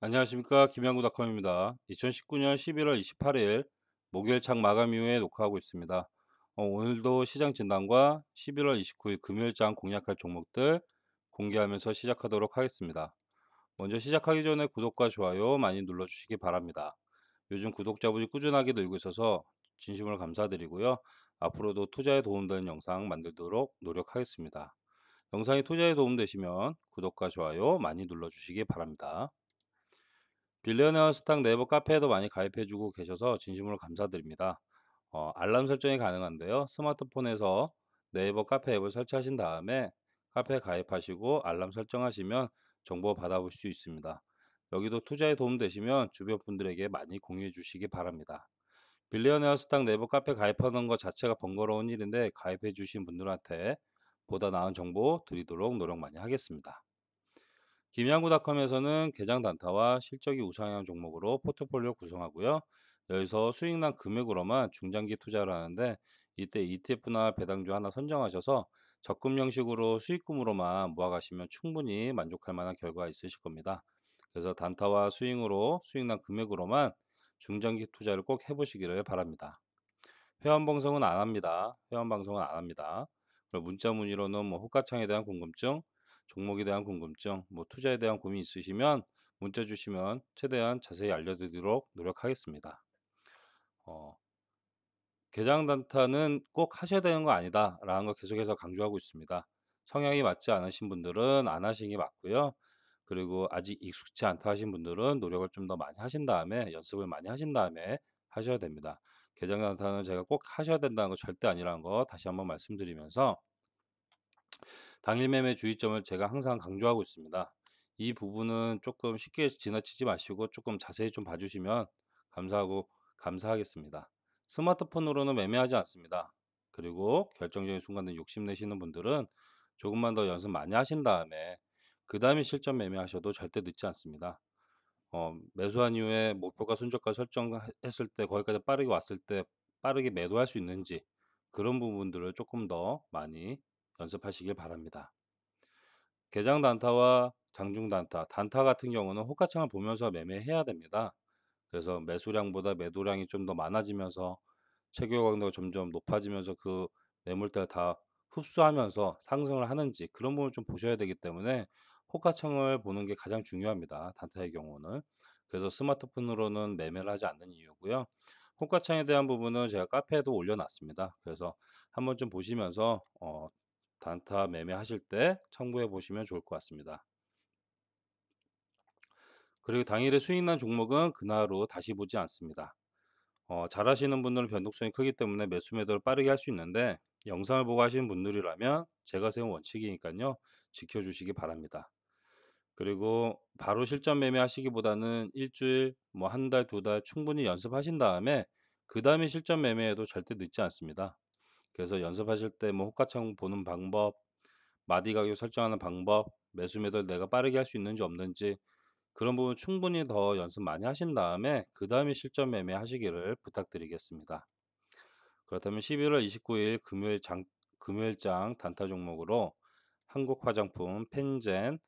안녕하십니까. 김양구닷컴입니다. 2019년 11월 28일 목요일 장 마감 이후에 녹화하고 있습니다. 오늘도 시장 진단과 11월 29일 금요일 장 공략할 종목들 공개하면서 시작하도록 하겠습니다. 먼저 시작하기 전에 구독과 좋아요 많이 눌러주시기 바랍니다. 요즘 구독자분이 꾸준하게 늘고 있어서 진심으로 감사드리고요. 앞으로도 투자에 도움되는 영상 만들도록 노력하겠습니다. 영상이 투자에 도움되시면 구독과 좋아요 많이 눌러주시기 바랍니다. 빌리어네어 스탁 네이버 카페에도 많이 가입해주고 계셔서 진심으로 감사드립니다. 알람 설정이 가능한데요. 스마트폰에서 네이버 카페 앱을 설치하신 다음에 카페에 가입하시고 알람 설정하시면 정보 받아볼 수 있습니다. 여기도 투자에 도움되시면 주변 분들에게 많이 공유해 주시기 바랍니다. 빌리어네어 스탁 네이버 카페 가입하는 것 자체가 번거로운 일인데 가입해 주신 분들한테 보다 나은 정보 드리도록 노력 많이 하겠습니다. 김양구닷컴에서는 개장 단타와 실적이 우상향 종목으로 포트폴리오 구성하고요. 여기서 수익난 금액으로만 중장기 투자를 하는데 이때 ETF나 배당주 하나 선정하셔서 적금 형식으로 수익금으로만 모아가시면 충분히 만족할 만한 결과가 있으실 겁니다. 그래서 단타와 스윙으로 수익난 금액으로만 중장기 투자를 꼭 해보시기를 바랍니다. 회원 방송은 안 합니다. 회원 방송은 안 합니다. 그리고 문자 문의로는 뭐 호가창에 대한 궁금증, 종목에 대한 궁금증, 뭐 투자에 대한 고민 있으시면 문자 주시면 최대한 자세히 알려드리도록 노력하겠습니다. 어, 개장 단타는 꼭 하셔야 되는 거 아니다라는 거 계속해서 강조하고 있습니다. 성향이 맞지 않으신 분들은 안 하시는 게 맞고요. 그리고 아직 익숙치 않다 하신 분들은 노력을 좀 더 많이 하신 다음에 연습을 많이 하신 다음에 하셔야 됩니다. 개장 단타는 제가 꼭 하셔야 된다는 거 절대 아니라는 거 다시 한번 말씀드리면서 당일 매매 주의점을 제가 항상 강조하고 있습니다. 이 부분은 조금 쉽게 지나치지 마시고 조금 자세히 좀 봐주시면 감사하고 감사하겠습니다. 스마트폰으로는 매매하지 않습니다. 그리고 결정적인 순간에 욕심내시는 분들은 조금만 더 연습 많이 하신 다음에 그 다음에 실전 매매하셔도 절대 늦지 않습니다. 매수한 이후에 목표가 손절가 설정했을 때 거기까지 빠르게 왔을 때 빠르게 매도할 수 있는지 그런 부분들을 조금 더 많이 연습하시길 바랍니다. 개장 단타와 장중 단타, 단타 같은 경우는 호가창을 보면서 매매해야 됩니다. 그래서 매수량보다 매도량이 좀 더 많아지면서 체결 강도가 점점 높아지면서 그 매물대를 다 흡수하면서 상승을 하는지 그런 부분을 좀 보셔야 되기 때문에 호가창을 보는 게 가장 중요합니다. 단타의 경우는. 그래서 스마트폰으로는 매매를 하지 않는 이유고요. 호가창에 대한 부분은 제가 카페에도 올려놨습니다. 그래서 한번 좀 보시면서 단타 매매하실 때 참고해 보시면 좋을 것 같습니다. 그리고 당일에 수익 난 종목은 그날 후 다시 보지 않습니다. 잘하시는 분들은 변동성이 크기 때문에 매수 매도를 빠르게 할 수 있는데 영상을 보고 하시는 분들이라면 제가 세운 원칙이니까요. 지켜주시기 바랍니다. 그리고 바로 실전 매매하시기보다는 일주일, 뭐 한 달, 두 달 충분히 연습하신 다음에 그다음에 실전 매매해도 절대 늦지 않습니다. 그래서 연습하실 때 뭐 호가창 보는 방법, 마디 가격 설정하는 방법, 매수 매도를 내가 빠르게 할 수 있는지 없는지 그런 부분 충분히 더 연습 많이 하신 다음에 그다음에 실전 매매하시기를 부탁드리겠습니다. 그렇다면 11월 29일 금요일장 단타 종목으로 한국화장품, 펜젠,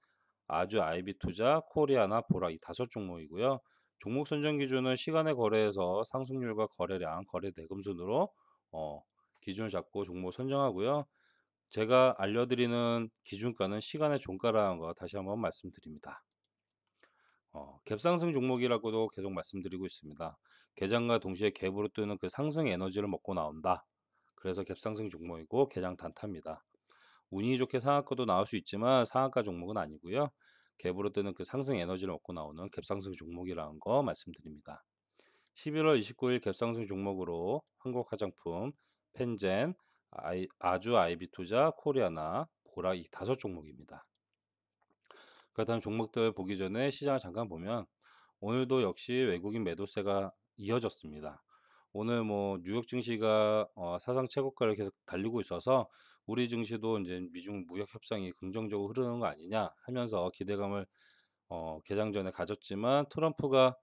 아주 아이비투자, 코리아나 보라 이 다섯 종목이고요. 종목 선정 기준은 시간의 거래에서 상승률과 거래량, 거래 대금 순으로 어, 기준을 잡고 종목 선정하고요. 제가 알려드리는 기준가는 시간의 종가라는 거 다시 한번 말씀드립니다. 갭상승 종목이라고도 계속 말씀드리고 있습니다. 개장과 동시에 갭으로 뜨는 그 상승 에너지를 먹고 나온다. 그래서 갭상승 종목이고 개장 단타입니다. 운이 좋게 상한가도 나올 수 있지만 상한가 종목은 아니고요. 갭으로 뜨는 그 상승 에너지를 먹고 나오는 갭상승 종목이라는 거 말씀드립니다. 11월 29일 갭상승 종목으로 한국화장품, 펜젠, 아주 아이비투자, 코리아나, 보라 이 다섯 종목입니다. 그렇다면 종목들 보기 전에 시장을 잠깐 보면 오늘도 역시 외국인 매도세가 이어졌습니다. 오늘 뭐 뉴욕 증시가 사상 최고가를 계속 달리고 있어서 우리 증시도 이제 미중 무역 협상이 긍정적으로 흐르는 거 아니냐 하면서 기대감을 개장 전에 가졌지만 트럼프가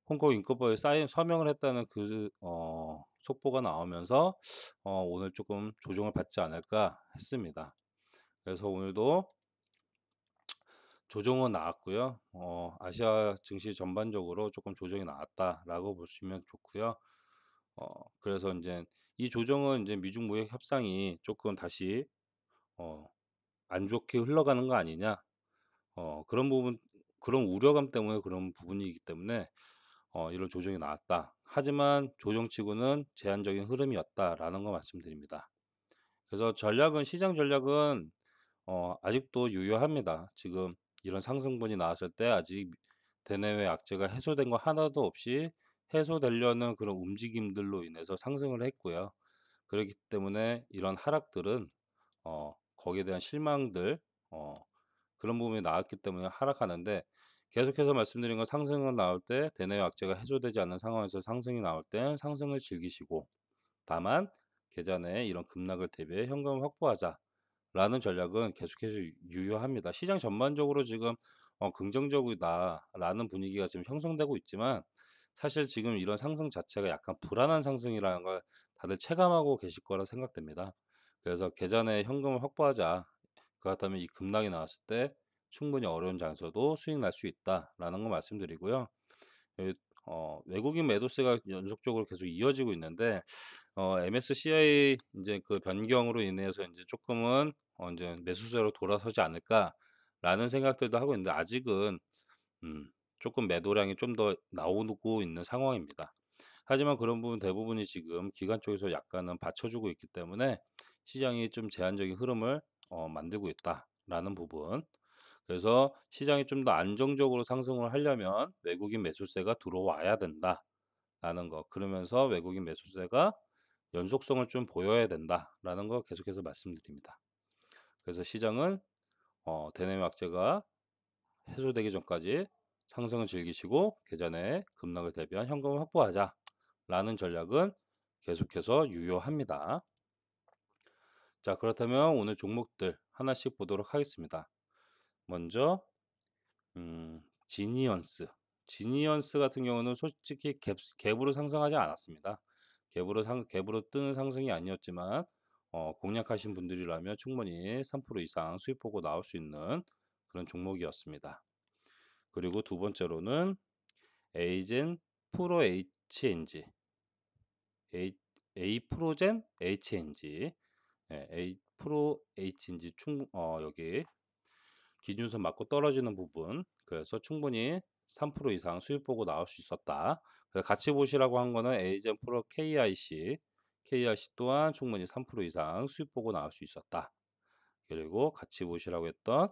홍콩 인권법에 사인 서명을 했다는 그 속보가 나오면서 오늘 조금 조정을 받지 않을까 했습니다. 그래서 오늘도 조정은 나왔고요. 아시아 증시 전반적으로 조금 조정이 나왔다라고 보시면 좋고요. 그래서 이제 이 조정은 이제 미중 무역 협상이 조금 다시 어 '안 좋게 흘러가는 거 아니냐.' 그런 부분, 그런 우려감 때문에 그런 부분이기 때문에 이런 조정이 나왔다. 하지만 조정치고는 제한적인 흐름이었다라는 거 말씀드립니다. 그래서 시장 전략은 아직도 유효합니다. 지금 이런 상승분이 나왔을 때 아직 대내외 악재가 해소된 거 하나도 없이 해소되려는 그런 움직임들로 인해서 상승을 했고요. 그렇기 때문에 이런 하락들은 거기에 대한 실망들, 어 그런 부분이 나왔기 때문에 하락하는데, 계속해서 말씀드린 건 상승은 나올 때 대내외 악재가 해소되지 않는 상황에서 상승이 나올 땐 상승을 즐기시고, 다만 계좌내 이런 급락을 대비해 현금을 확보하자라는 전략은 계속해서 유효합니다. 시장 전반적으로 지금 긍정적이다라는 분위기가 지금 형성되고 있지만, 사실 지금 이런 상승 자체가 약간 불안한 상승이라는 걸 다들 체감하고 계실 거라 생각됩니다. 그래서 계좌내 현금을 확보하자. 그렇다면 이 급락이 나왔을 때 충분히 어려운 장에서도 수익 날 수 있다라는 거 말씀드리고요. 예, 외국인 매도세가 연속적으로 계속 이어지고 있는데, MSCI 이제 그 변경으로 인해서 이제 조금은 이제 '매수세로 돌아서지 않을까.'라는 생각들도 하고 있는데, 아직은 음 쪼끔 매도량이 좀 더 나오고 있는 상황입니다. 하지만 그런 부분 대부분이 지금 기관 쪽에서 약간은 받쳐주고 있기 때문에 시장이 좀 제한적인 흐름을 만들고 있다라는 부분. 그래서 시장이 좀 더 안정적으로 상승을 하려면 외국인 매수세가 들어와야 된다라는 거. 그러면서 외국인 매수세가 연속성을 좀 보여야 된다라는 거 계속해서 말씀드립니다. 그래서 시장은 대내외 악재가 해소되기 전까지 상승을 즐기시고 계좌 내에 급락을 대비한 현금을 확보하자라는 전략은 계속해서 유효합니다. 자, 그렇다면 오늘 종목들 하나씩 보도록 하겠습니다. 먼저 지니언스. 지니언스 같은 경우는 솔직히 갭으로 상승하지 않았습니다. 갭으로 뜨는 상승이 아니었지만, 공략하신 분들이라면 충분히 3% 이상 수익 보고 나올 수 있는 그런 종목이었습니다. 그리고 두 번째로는 에이젠 프로 HNG, A, 프로젠 HNG, 예, A 프로 HNG 여기 기준선 맞고 떨어지는 부분. 그래서 충분히 3% 이상 수익 보고 나올 수 있었다. 그래서 같이 보시라고 한 거는 에이젠 프로 KIC 또한 충분히 3% 이상 수익 보고 나올 수 있었다. 그리고 같이 보시라고 했던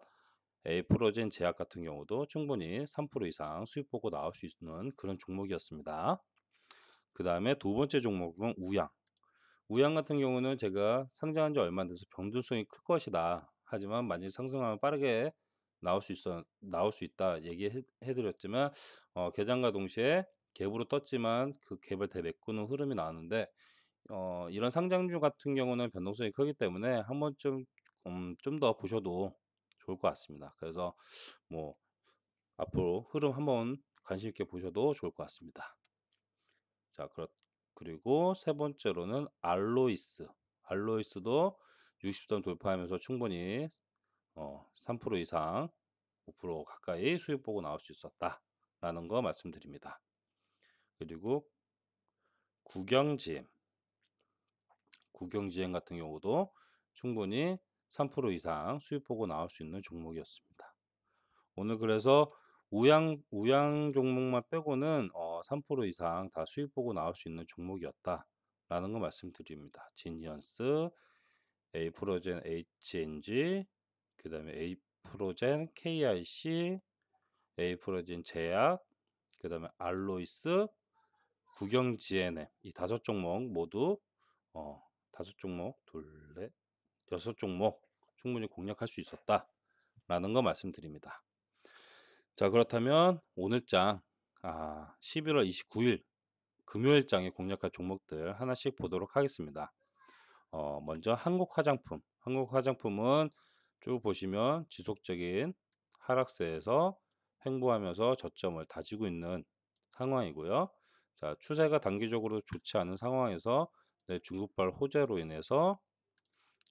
에이프로젠 제약 같은 경우도 충분히 3% 이상 수익 보고 나올 수 있는 그런 종목이었습니다. 그 다음에 두 번째 종목은 우양. 우양 같은 경우는 제가 상장한 지 얼마 안 돼서 변동성이 클 것이다. 하지만 만약 상승하면 빠르게 나올 수 있다 얘기해 드렸지만, 개장과 동시에 갭으로 떴지만 그 갭을 되메꾸는 흐름이 나왔는데, 이런 상장주 같은 경우는 변동성이 크기 때문에 한 번쯤 좀 더 보셔도 좋을 것 같습니다. 그래서 뭐 앞으로 흐름 한번 관심 있게 보셔도 좋을 것 같습니다. 자, 그리고 세 번째로는 알로이스. 알로이스도 60선 돌파하면서 충분히 3% 이상, 5% 가까이 수익 보고 나올 수 있었다라는 거 말씀드립니다. 그리고 국영지엠. 국영지엠 같은 경우도 충분히 3% 이상 수익 보고 나올 수 있는 종목이었습니다. 오늘 그래서 우양 종목만 빼고는 3% 이상 다 수익 보고 나올 수 있는 종목이었다라는 거 말씀드립니다. 지니언스, 에이프로젠 HNG, 그다음에 에이프로젠 KIC, 에이프로젠 제약, 그다음에 알로이스, 국영 GNM, 이 다섯 종목 모두 다섯 종목, 둘, 넷, 여섯 종목 충분히 공략할 수 있었다라는 거 말씀드립니다. 자, 그렇다면 오늘장 11월 29일 금요일장에 공략할 종목들 하나씩 보도록 하겠습니다. 먼저 한국화장품. 한국화장품은 쭉 보시면 지속적인 하락세에서 횡보하면서 저점을 다지고 있는 상황이고요. 자, 추세가 단기적으로 좋지 않은 상황에서 중국발 호재로 인해서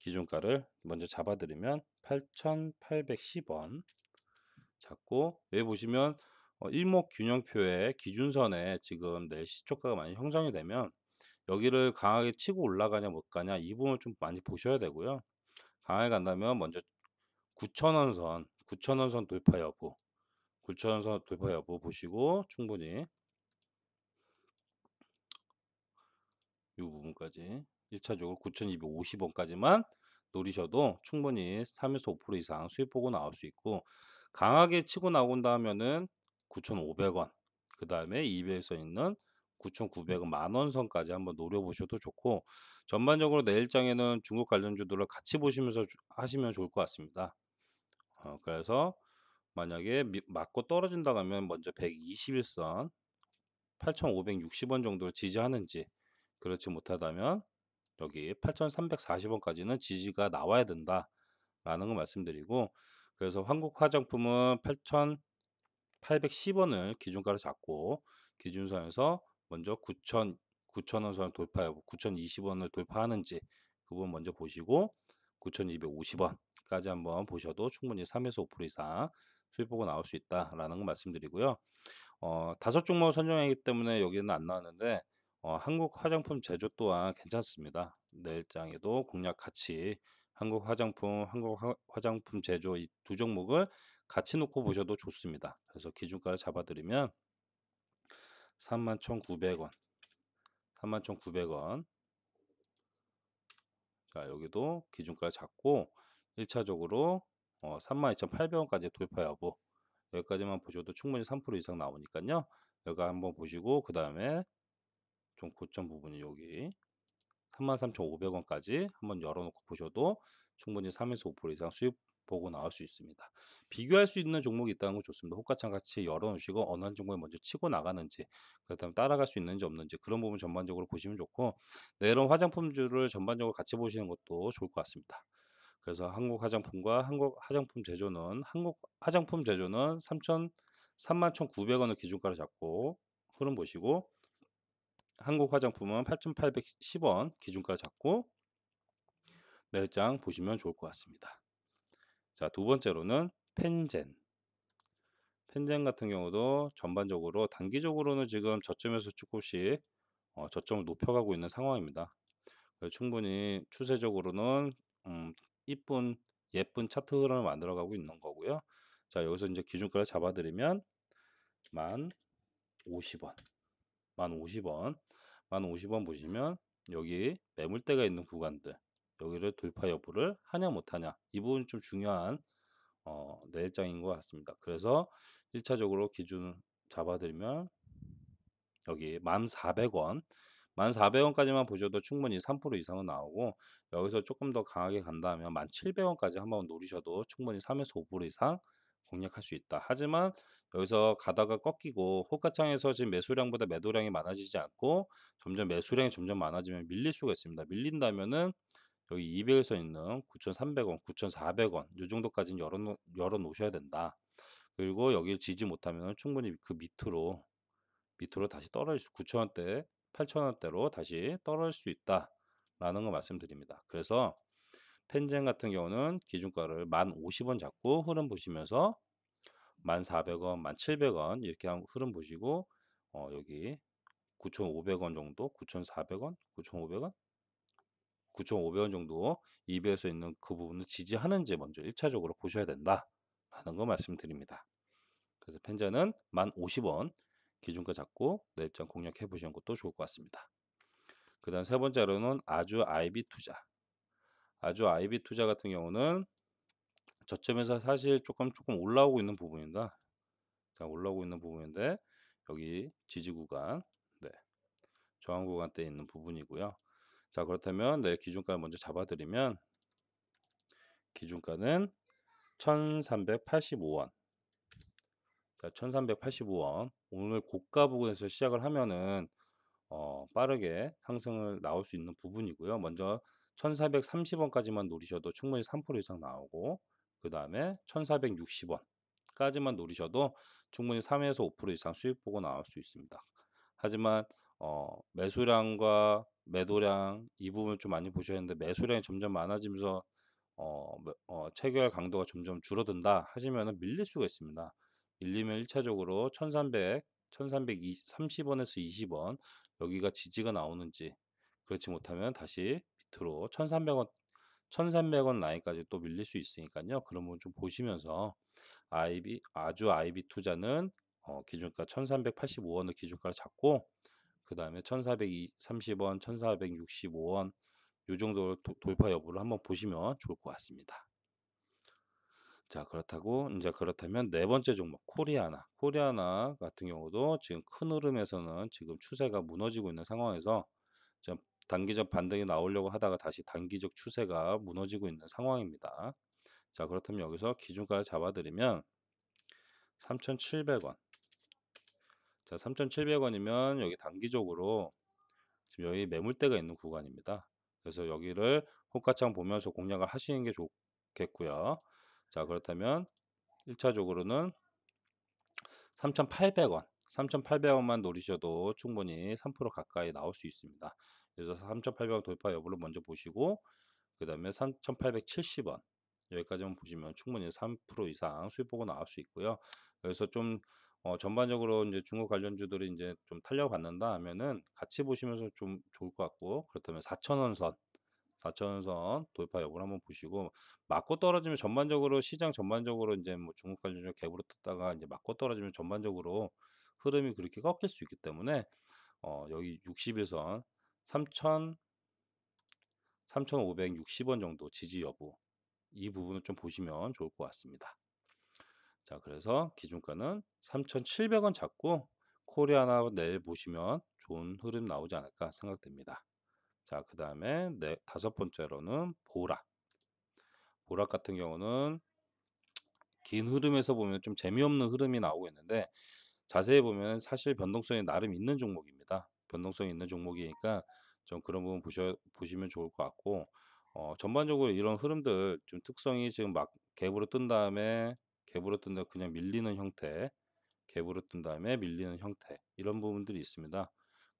기준가를 먼저 잡아드리면 8,810원. 잡고 여기 보시면 일목균형표의 기준선에 지금 내 시초가가 많이 형성이 되면 여기를 강하게 치고 올라가냐 못 가냐 이 부분을 좀 많이 보셔야 되고요. 강하게 간다면 먼저 9,000원 선, 9,000원 선 돌파 여부, 9,000원 선 돌파 여부 보시고 충분히 이 부분까지 1차적으로 9,250 원까지만 노리셔도 충분히 3에서 5% 이상 수익 보고 나올 수 있고, 강하게 치고 나온다 하면은 9,500 원, 그다음에 EB에서 있는 9,900 원, 만원 선까지 한번 노려 보셔도 좋고, 전반적으로 내일장에는 중국 관련주들을 같이 보시면서 하시면 좋을 것 같습니다. 그래서 만약에 맞고 떨어진다 하면 먼저 121선 8,560원 정도를 지지하는지, 그렇지 못하다면 여기 8,340 원까지는 지지가 나와야 된다라는 거 말씀드리고, 그래서 한국 화장품은 8,810 원을 기준가로 잡고 기준선에서 먼저 9,000 원 선 돌파 여부, 9,020 원을 돌파하는지 그 부분 먼저 보시고 9,250 원까지 한번 보셔도 충분히 3에서 5% 이상 수익 보고 나올 수 있다라는 거 말씀드리고요. 다섯 종목 선정했기 때문에 여기는 안 나왔는데 한국 화장품 제조 또한 괜찮습니다. 내일장에도 공략 같이 한국 화장품, 화장품 제조 이 두 종목을 같이 놓고 보셔도 좋습니다. 그래서 기준가를 잡아드리면 31,900 원, 31,900 원. 자, 여기도 기준가를 잡고 1차적으로 32,800 원까지 돌파 여부, 여기까지만 보셔도 충분히 3% 이상 나오니까요. 여기 한번 보시고 그다음에 좀 고점 부분이 여기 33,500 원까지 한번 열어놓고 보셔도 충분히 3에서 5% 이상 수익 보고 나올 수 있습니다. 비교할 수 있는 종목이 있다는 거 좋습니다. 호가창 같이 열어놓으시고 어느 한 종목에 먼저 치고 나가는지, 그렇다면 따라갈 수 있는지 없는지 그런 부분 전반적으로 보시면 좋고, 내일은 화장품주를 전반적으로 같이 보시는 것도 좋을 것 같습니다. 그래서 한국 화장품 제조는 31,900 원을 기준가로 잡고 흐름 보시고, 한국 화장품은 8,810 원 기준가를 잡고 내일장 보시면 좋을 것 같습니다. 자, 두 번째로는 펜젠. 펜젠 같은 경우도 전반적으로 단기적으로는 지금 저점에서 조금씩 저점을 높여가고 있는 상황입니다. 그래서 충분히 추세적으로는 이쁜 예쁜 차트 흐름을 만들어가고 있는 거고요. 자, 여기서 이제 기준가를 잡아드리면 만 50원, 만 50원, 만 50원 보시면 여기 매물대가 있는 구간들, 여기를 돌파 여부를 하냐 못하냐 이 부분이 좀 중요한 내일장인 것 같습니다. 그래서 1차적으로 기준 잡아드리면 여기 1,400원, 1,400원까지만 보셔도 충분히 3% 이상은 나오고, 여기서 조금 더 강하게 간다면 1,700원까지 한번 노리셔도 충분히 3에서 5% 이상 공략할 수 있다. 하지만 여기서 가다가 꺾이고 호가창에서 지금 매수량보다 매도량이 많아지지 않고 점점 매수량이 점점 많아지면 밀릴 수가 있습니다. 밀린다면은 여기 200에서 있는 9,300원, 9,400원 요 정도까지는 열어 놓으셔야 된다. 그리고 여기를 지지 못하면 충분히 그 밑으로 다시 떨어질 수, 9,000원대, 8,000원대로 다시 떨어질 수 있다라는 거 말씀드립니다. 그래서 펜젠 같은 경우는 기준가를 1,050원 잡고 흐름 보시면서 1,400원, 1,700원 이렇게 한 흐름 보시고 여기 9,500원 정도, 9,400원, 9,500원, 9,500원 정도 EB에서 있는 그 부분을 지지하는지 먼저 1차적으로 보셔야 된다라는 거 말씀드립니다. 그래서 펜젠은 1,050원 기준가 잡고 내일장 공략해 보시는 것도 좋을 것 같습니다. 그 다음 세 번째로는 아주 IB 투자. 아주 IB 투자 같은 경우는 저점에서 사실 조금 올라오고 있는 부분입니다. 자, 올라오고 있는 부분인데 여기 지지 구간, 네, 저항 구간대에 있는 부분이고요. 자, 그렇다면 내 기준가를 먼저 잡아드리면 기준가는 1,385원. 자, 1,385원. 오늘 고가 부분에서 시작을 하면은 빠르게 상승을 나올 수 있는 부분이고요. 먼저 1,430원까지만 노리셔도 충분히 3% 이상 나오고, 그 다음에 1,460원까지만 노리셔도 충분히 3에서 5% 이상 수익 보고 나올 수 있습니다. 하지만 매수량과 매도량 이 부분을 좀 많이 보셔야 하는데, 매수량이 점점 많아지면서 체결 강도가 점점 줄어든다 하시면은 밀릴 수가 있습니다. 밀리면 1 차적으로 1,330 원에서 20원 여기가 지지가 나오는지, 그렇지 못하면 다시 밑으로 1,300원 라인까지 또 밀릴 수 있으니까요. 그런 부분 좀 보시면서 아주 IB 투자는 기준가 1,385 원을 기준가로 잡고, 그다음에 1,430 원, 1,465원 요 정도 돌파 여부를 한번 보시면 좋을 것 같습니다. 자, 그렇다면 네 번째 종목 코리아나. 코리아나 같은 경우도 지금 큰 흐름에서는 지금 추세가 무너지고 있는 상황에서 좀 단기적 반등이 나오려고 하다가 다시 단기적 추세가 무너지고 있는 상황입니다. 자, 그렇다면 여기서 기준가를 잡아드리면 3,700원. 자, 3,700원이면 여기 단기적으로 지금 여기 매물대가 있는 구간입니다. 그래서 여기를 호가창 보면서 공략을 하시는 게 좋겠고요. 자, 그렇다면 1차적으로는 3,800원, 3,800원만 노리셔도 충분히 3% 가까이 나올 수 있습니다. 그래서 3,800원 돌파 여부를 먼저 보시고, 그 다음에 3,870원 여기까지만 보시면 충분히 3% 이상 수익 보고 나올 수 있고요. 그래서 좀 전반적으로 이제 중국 관련주들이 이제 좀 탄력을 받는다 하면은 같이 보시면서 좀 좋을 것 같고, 그렇다면 4,000원 선, 4,000원 선 돌파 여부를 한번 보시고, 맞고 떨어지면 전반적으로 시장 전반적으로 이제 뭐 중국 관련주 갭으로 떴다가 이제 맞고 떨어지면 전반적으로 흐름이 그렇게 꺾일 수 있기 때문에 여기 60일선 3,000 3,560원 정도 지지 여부, 이 부분을 좀 보시면 좋을 것 같습니다. 자, 그래서 기준가는 3,700원 잡고 코리아나 내일 보시면 좋은 흐름 나오지 않을까 생각됩니다. 자, 그 다음에 다섯 번째로는 보락. 보락 같은 경우는 긴 흐름에서 보면 좀 재미없는 흐름이 나오고 있는데, 자세히 보면 사실 변동성이 나름 있는 종목입니다. 변동성이 있는 종목이니까 좀 그런 부분 보시면 좋을 것 같고, 전반적으로 이런 흐름들 좀 특성이 지금 막 갭으로 뜬 다음에 갭으로 뜬 다음에 그냥 밀리는 형태, 갭으로 뜬 다음에 밀리는 형태, 이런 부분들이 있습니다.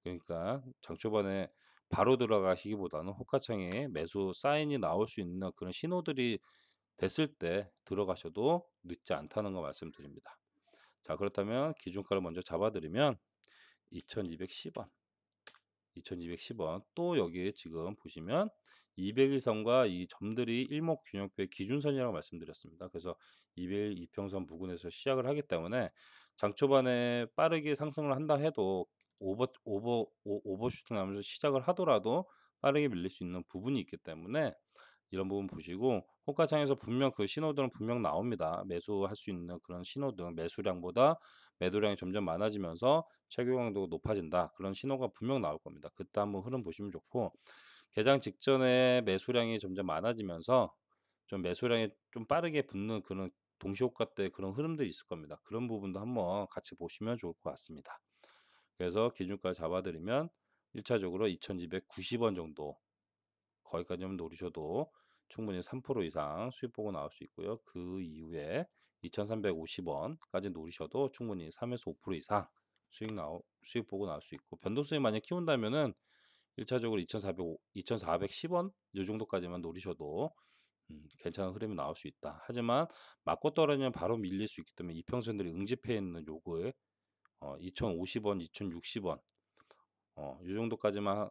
그러니까 장 초반에 바로 들어가시기보다는 호가창에 매수 사인이 나올 수 있는 그런 신호들이 됐을 때 들어가셔도 늦지 않다는 거 말씀드립니다. 자, 그렇다면 기준가를 먼저 잡아드리면 2210원, 2210원. 또 여기 지금 보시면 200일선과 이 점들이 일목균형표의 기준선이라고 말씀드렸습니다. 그래서 200일 이평선 부근에서 시작을 하기 때문에 장 초반에 빠르게 상승을 한다 해도 오버슈팅 하면서 시작을 하더라도 빠르게 밀릴 수 있는 부분이 있기 때문에 이런 부분 보시고, 호가창에서 분명 그 신호들은 분명 나옵니다. 매수할 수 있는 그런 신호등, 매수량보다 매도량이 점점 많아지면서 착유 강도가 높아진다, 그런 신호가 분명 나올 겁니다. 그때 한번 흐름 보시면 좋고, 개장 직전에 매수량이 점점 많아지면서 좀 매수량이 좀 빠르게 붙는 그런 동시호가 때 그런 흐름들이 있을 겁니다. 그런 부분도 한번 같이 보시면 좋을 것 같습니다. 그래서 기준가 잡아드리면 1차적으로 2,290원 정도, 거기까지만 노리셔도 충분히 3% 이상 수익 보고 나올 수 있고요. 그 이후에 2,350원까지 노리셔도 충분히 3에서 5% 이상 수익 보고 나올 수 있고, 변동성이 만약 키운다면은 1차적으로 2,410원 이 정도까지만 노리셔도 괜찮은 흐름이 나올 수 있다. 하지만 맞고 떨어지면 바로 밀릴 수 있기 때문에 이평선들이 응집해 있는 요거에 2,050원, 2,060원 요 정도까지만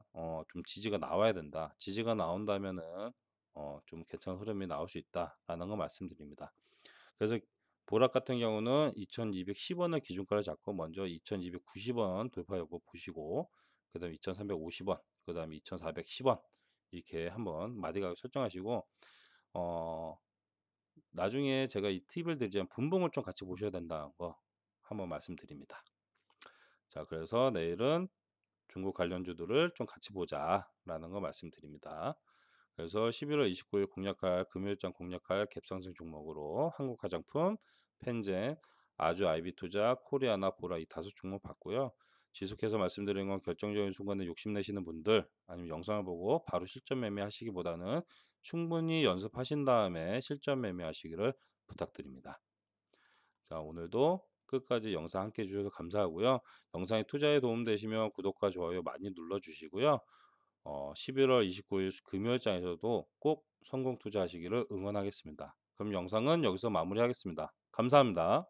좀 지지가 나와야 된다. 지지가 나온다면은 좀 괜찮은 흐름이 나올 수 있다라는 거 말씀드립니다. 그래서 보락 같은 경우는 2,210원을 기준가를 잡고 먼저 2,290원 돌파 여부 보시고, 그다음에 2,350원, 그다음에 2,410원 이렇게 한번 마디 가격 설정하시고, 어 나중에 제가 이 팁을 드리자면 분봉을 좀 같이 보셔야 된다는 거 한번 말씀드립니다. 자, 그래서 내일은 중국 관련주들을 좀 같이 보자라는 거 말씀드립니다. 그래서 11월 29일 금요일장 공략할 갭상승 종목으로 한국화장품, 펜젠, 아주 IB투자, 코리아나, 보라 이 다섯 종목 봤고요. 지속해서 말씀드리는 건 결정적인 순간에 욕심내시는 분들, 아니면 영상을 보고 바로 실전 매매하시기보다는 충분히 연습하신 다음에 실전 매매하시기를 부탁드립니다. 자, 오늘도 끝까지 영상 함께 해주셔서 감사하고요. 영상이 투자에 도움되시면 구독과 좋아요 많이 눌러주시고요. 11월 29일 금요일장에서도 꼭 성공 투자하시기를 응원하겠습니다. 그럼 영상은 여기서 마무리하겠습니다. 감사합니다.